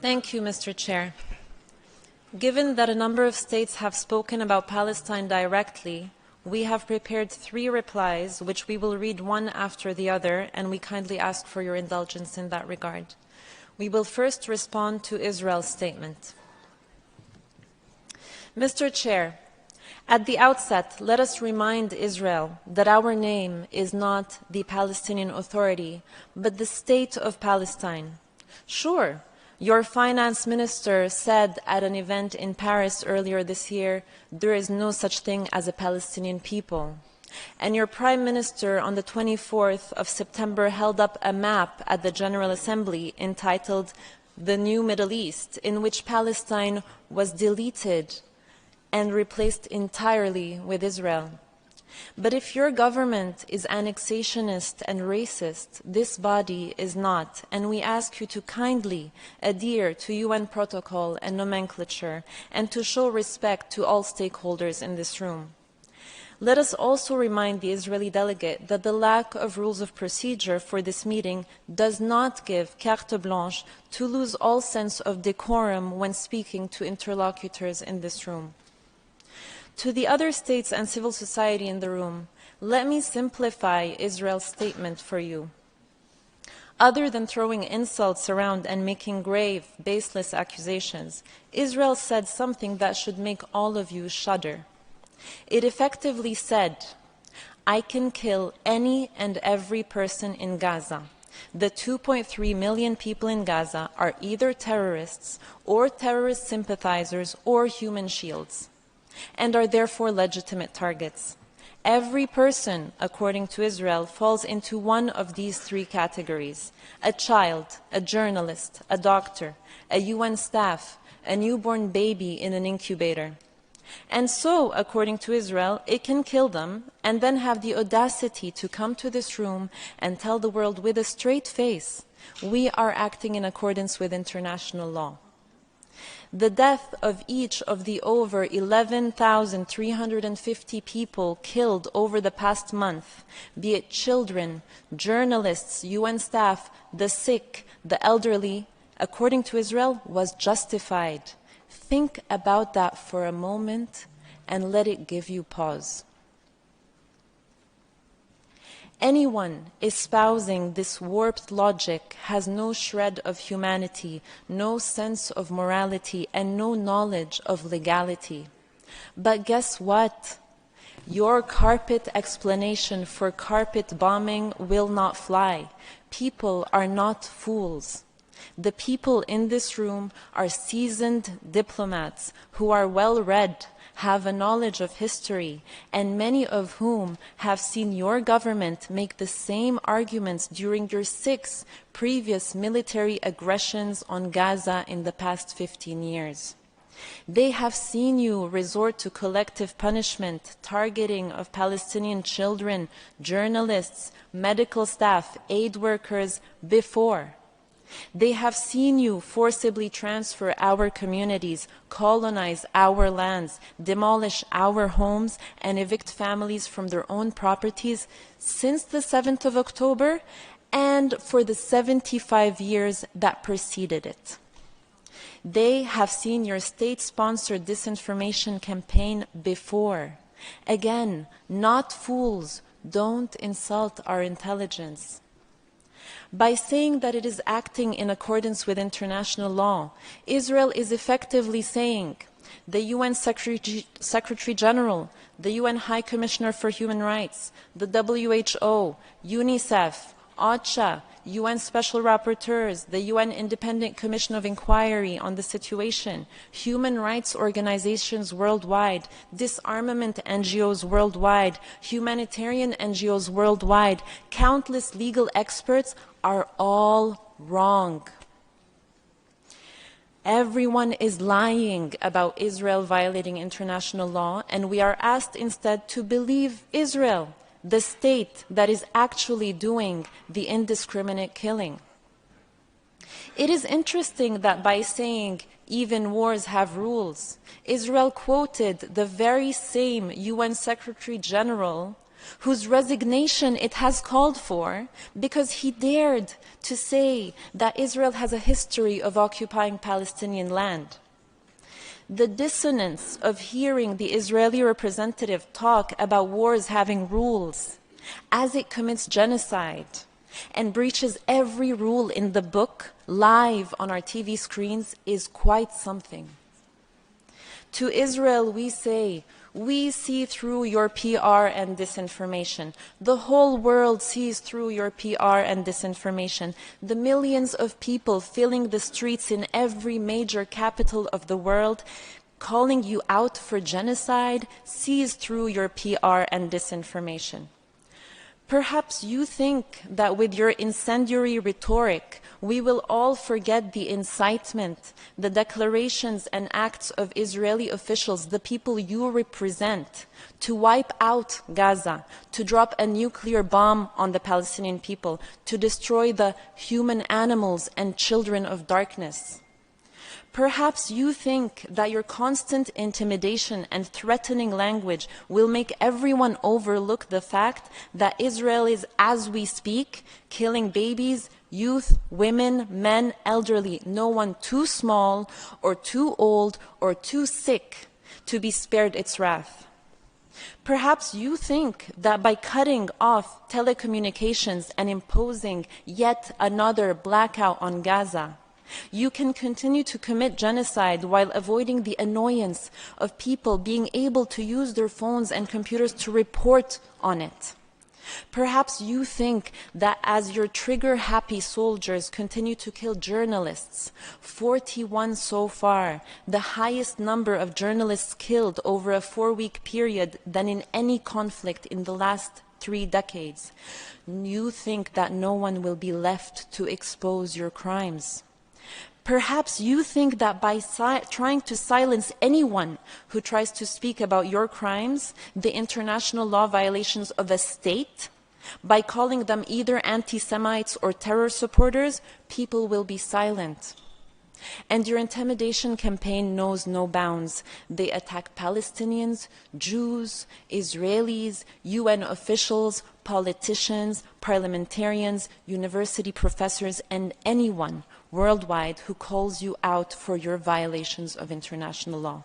Thank you, Mr. Chair. Given that a number of states have spoken about Palestine directly, we have prepared 3 replies, which we will read one after the other, and we kindly ask for your indulgence in that regard. We will first respond to Israel's statement. Mr. Chair, at the outset, let us remind Israel that our name is not the Palestinian Authority, but the State of Palestine. Sure, your finance minister said at an event in Paris earlier this year, there is no such thing as a Palestinian people. And your prime minister on the 24th of September held up a map at the General Assembly entitled The New Middle East, in which Palestine was deleted and replaced entirely with Israel. But if your government is annexationist and racist, this body is not, and we ask you to kindly adhere to UN protocol and nomenclature and to show respect to all stakeholders in this room. Let us also remind the Israeli delegate that the lack of rules of procedure for this meeting does not give carte blanche to lose all sense of decorum when speaking to interlocutors in this room. To the other states and civil society in the room, let me simplify Israel's statement for you. Other than throwing insults around and making grave, baseless accusations, Israel said something that should make all of you shudder. It effectively said, I can kill any and every person in Gaza. The 2.3 million people in Gaza are either terrorists or terrorist sympathizers or human shields, and are therefore legitimate targets. Every person, according to Israel, falls into one of these 3 categories: a child, a journalist, a doctor, a UN staff, a newborn baby in an incubator. And so, according to Israel, it can kill them and then have the audacity to come to this room and tell the world with a straight face, we are acting in accordance with international law. The death of each of the over 11,350 people killed over the past month, be it children, journalists, UN staff, the sick, the elderly, according to Israel, was justified. Think about that for a moment and let it give you pause. Anyone espousing this warped logic has no shred of humanity, no sense of morality, and no knowledge of legality. But guess what? Your carpet explanation for carpet bombing will not fly. People are not fools. The people in this room are seasoned diplomats who are well-read, have a knowledge of history, and many of whom have seen your government make the same arguments during your 6 previous military aggressions on Gaza in the past 15 years. They have seen you resort to collective punishment, targeting of Palestinian children, journalists, medical staff, aid workers before. They have seen you forcibly transfer our communities, colonize our lands, demolish our homes, and evict families from their own properties since the 7th of October and for the 75 years that preceded it. They have seen your state-sponsored disinformation campaign before. Again, not fools, don't insult our intelligence. By saying that it is acting in accordance with international law, Israel is effectively saying the UN Secretary General, the UN High Commissioner for Human Rights, the WHO, UNICEF, OCHA, UN Special Rapporteurs, the UN Independent Commission of Inquiry on the Situation, human rights organizations worldwide, disarmament NGOs worldwide, humanitarian NGOs worldwide, countless legal experts are all wrong. Everyone is lying about Israel violating international law, and we are asked instead to believe Israel, the state that is actually doing the indiscriminate killing. It is interesting that by saying even wars have rules, Israel quoted the very same UN Secretary General whose resignation it has called for because he dared to say that Israel has a history of occupying Palestinian land. The dissonance of hearing the Israeli representative talk about wars having rules as it commits genocide and breaches every rule in the book live on our TV screens is quite something. To Israel we say, we see through your PR and disinformation. The whole world sees through your PR and disinformation. The millions of people filling the streets in every major capital of the world, calling you out for genocide, sees through your PR and disinformation. Perhaps you think that with your incendiary rhetoric, we will all forget the incitement, the declarations and acts of Israeli officials, the people you represent, to wipe out Gaza, to drop a nuclear bomb on the Palestinian people, to destroy the human animals and children of darkness. Perhaps you think that your constant intimidation and threatening language will make everyone overlook the fact that Israel is, as we speak, killing babies, youth, women, men, elderly, no one too small or too old or too sick to be spared its wrath. Perhaps you think that by cutting off telecommunications and imposing yet another blackout on Gaza, you can continue to commit genocide while avoiding the annoyance of people being able to use their phones and computers to report on it. Perhaps you think that as your trigger-happy soldiers continue to kill journalists, 41 so far, the highest number of journalists killed over a 4-week period than in any conflict in the last 3 decades, you think that no one will be left to expose your crimes. Perhaps you think that by trying to silence anyone who tries to speak about your crimes, the international law violations of a state, by calling them either anti-Semites or terror supporters, people will be silent. And your intimidation campaign knows no bounds. They attack Palestinians, Jews, Israelis, UN officials, politicians, parliamentarians, university professors, and anyone worldwide who calls you out for your violations of international law.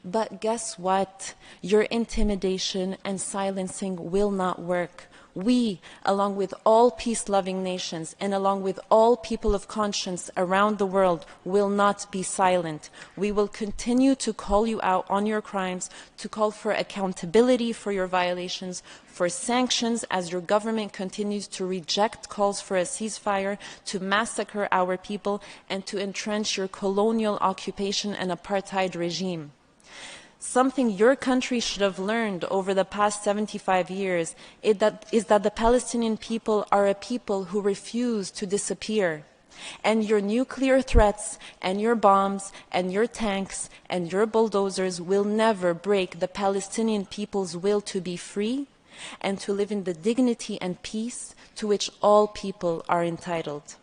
But guess what? Your intimidation and silencing will not work. We, along with all peace-loving nations and along with all people of conscience around the world, will not be silent. We will continue to call you out on your crimes, to call for accountability for your violations, for sanctions as your government continues to reject calls for a ceasefire, to massacre our people, and to entrench your colonial occupation and apartheid regime. Something your country should have learned over the past 75 years is that the Palestinian people are a people who refuse to disappear. And your nuclear threats and your bombs and your tanks and your bulldozers will never break the Palestinian people's will to be free and to live in the dignity and peace to which all people are entitled.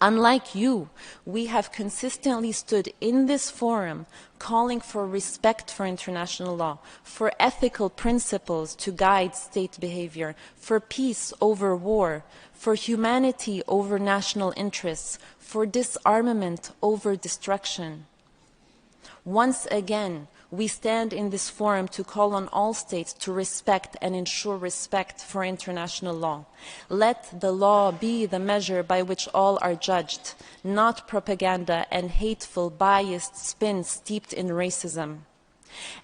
Unlike you, we have consistently stood in this forum calling for respect for international law, for ethical principles to guide state behavior, for peace over war, for humanity over national interests, for disarmament over destruction. Once again, we stand in this forum to call on all states to respect and ensure respect for international law. Let the law be the measure by which all are judged, not propaganda and hateful, biased spin steeped in racism.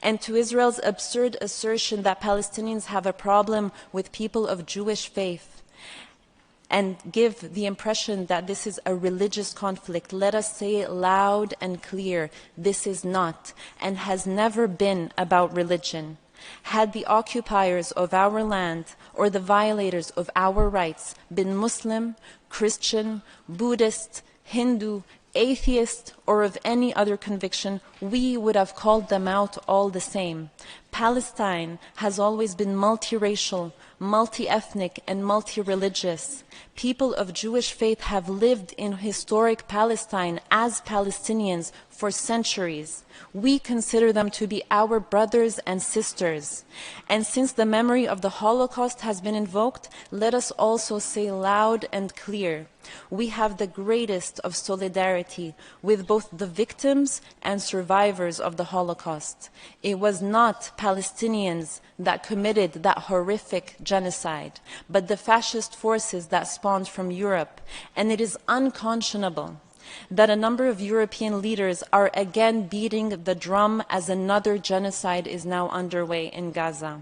And to Israel's absurd assertion that Palestinians have a problem with people of Jewish faith, and give the impression that this is a religious conflict, let us say it loud and clear, this is not and has never been about religion. Had the occupiers of our land or the violators of our rights been Muslim, Christian, Buddhist, Hindu, atheist, or of any other conviction, we would have called them out all the same. Palestine has always been multiracial, multi-ethnic, and multi-religious. People of Jewish faith have lived in historic Palestine as Palestinians for centuries. We consider them to be our brothers and sisters. And since the memory of the Holocaust has been invoked, let us also say loud and clear, we have the greatest of solidarity with both the victims and survivors of the Holocaust. It was not Palestinians that committed that horrific genocide, but the fascist forces that spawned from Europe, and it is unconscionable that a number of European leaders are again beating the drum as another genocide is now underway in Gaza.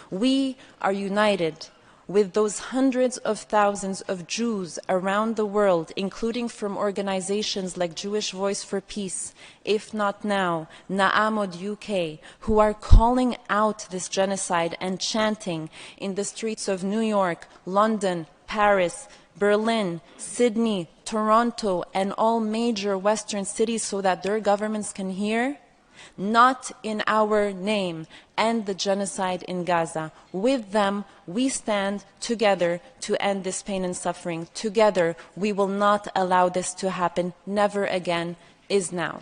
We are united with those hundreds of thousands of Jews around the world, including from organizations like Jewish Voice for Peace, If Not Now, Na'amod UK, who are calling out this genocide and chanting in the streets of New York, London, Paris, Berlin, Sydney, Toronto, and all major Western cities so that their governments can hear. Not in our name, end the genocide in Gaza. With them, we stand together to end this pain and suffering. Together, we will not allow this to happen. Never again is now.